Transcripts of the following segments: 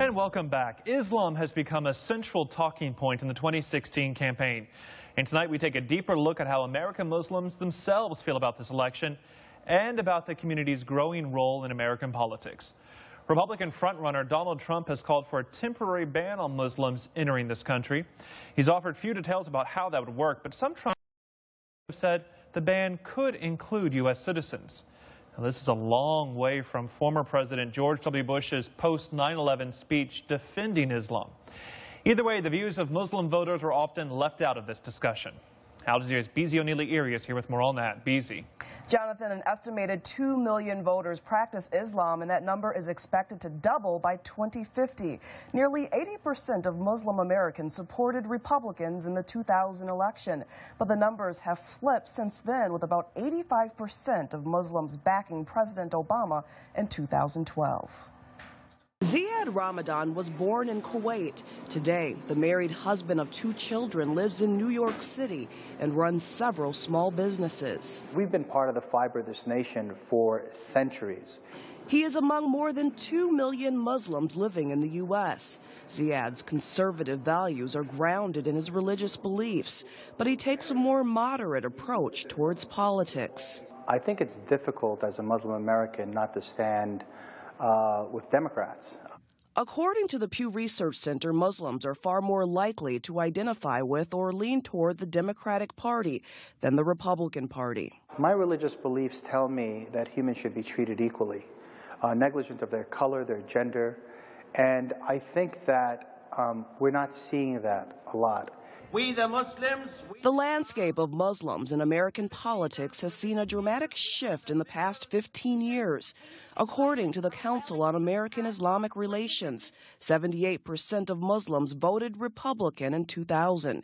And welcome back. Islam has become a central talking point in the 2016 campaign. And tonight we take a deeper look at how American Muslims themselves feel about this election and about the community's growing role in American politics. Republican frontrunner Donald Trump has called for a temporary ban on Muslims entering this country. He's offered few details about how that would work, but some Trump have said the ban could include U.S. citizens. Now, this is a long way from former President George W. Bush's post-9/11 speech defending Islam. Either way, the views of Muslim voters are often left out of this discussion. Al Jazeera's Beezy O'Neilly-Erie is here with more on that. Beezy. Jonathan, an estimated 2 million voters practice Islam, and that number is expected to double by 2050. Nearly 80% of Muslim Americans supported Republicans in the 2000 election, but the numbers have flipped since then, with about 85% of Muslims backing President Obama in 2012. Ziad Ramadan was born in Kuwait. Today, the married husband of 2 children lives in New York City and runs several small businesses. We've been part of the fiber of this nation for centuries. He is among more than 2 million Muslims living in the U.S. Ziad's conservative values are grounded in his religious beliefs, but he takes a more moderate approach towards politics. I think it's difficult as a Muslim American not to stand with Democrats. According to the Pew Research Center, Muslims are far more likely to identify with or lean toward the Democratic Party than the Republican Party. My religious beliefs tell me that humans should be treated equally, negligent of their color, their gender, and I think that we're not seeing that a lot. We the Muslims. The landscape of Muslims in American politics has seen a dramatic shift in the past 15 years. According to the Council on American-Islamic Relations, 78% of Muslims voted Republican in 2000.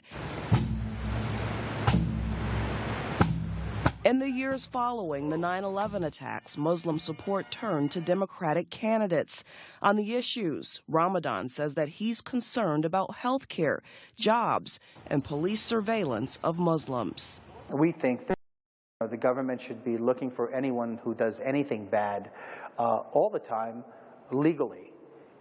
In the years following the 9/11 attacks, Muslim support turned to Democratic candidates. On the issues, Ramadan says that he's concerned about health care, jobs, and police surveillance of Muslims. We think that the government should be looking for anyone who does anything bad all the time legally,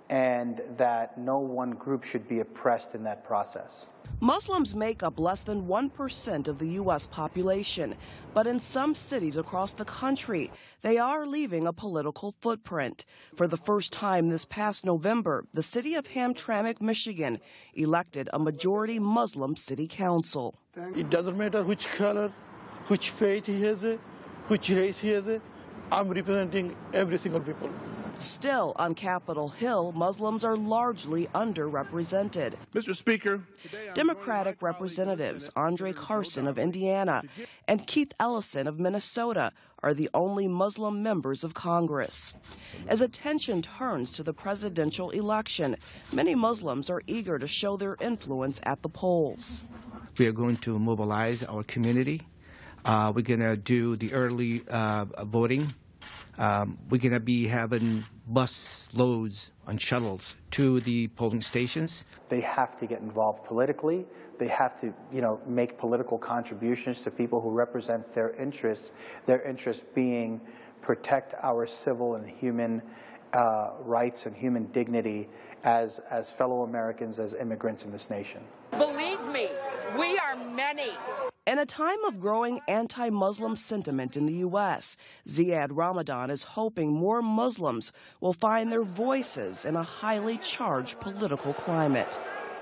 and that no one group should be oppressed in that process. Muslims make up less than 1% of the U.S. population, but in some cities across the country, they are leaving a political footprint. For the first time this past November, the city of Hamtramck, Michigan, elected a majority Muslim city council. It doesn't matter which color, which faith he has, which race he has. I'm representing every single people. Still, on Capitol Hill, Muslims are largely underrepresented. Mr. Speaker, Democratic Representatives Andre Carson of Indiana and Keith Ellison of Minnesota are the only Muslim members of Congress. As attention turns to the presidential election, many Muslims are eager to show their influence at the polls. We are going to mobilize our community. We're going to do the early voting. We're going to be having bus loads on shuttles to the polling stations. They have to get involved politically. They have to, make political contributions to people who represent their interests being protect our civil and human rights and human dignity as fellow Americans, as immigrants in this nation. Believe me, we are many. In a time of growing anti-Muslim sentiment in the U.S., Ziad Ramadan is hoping more Muslims will find their voices in a highly charged political climate.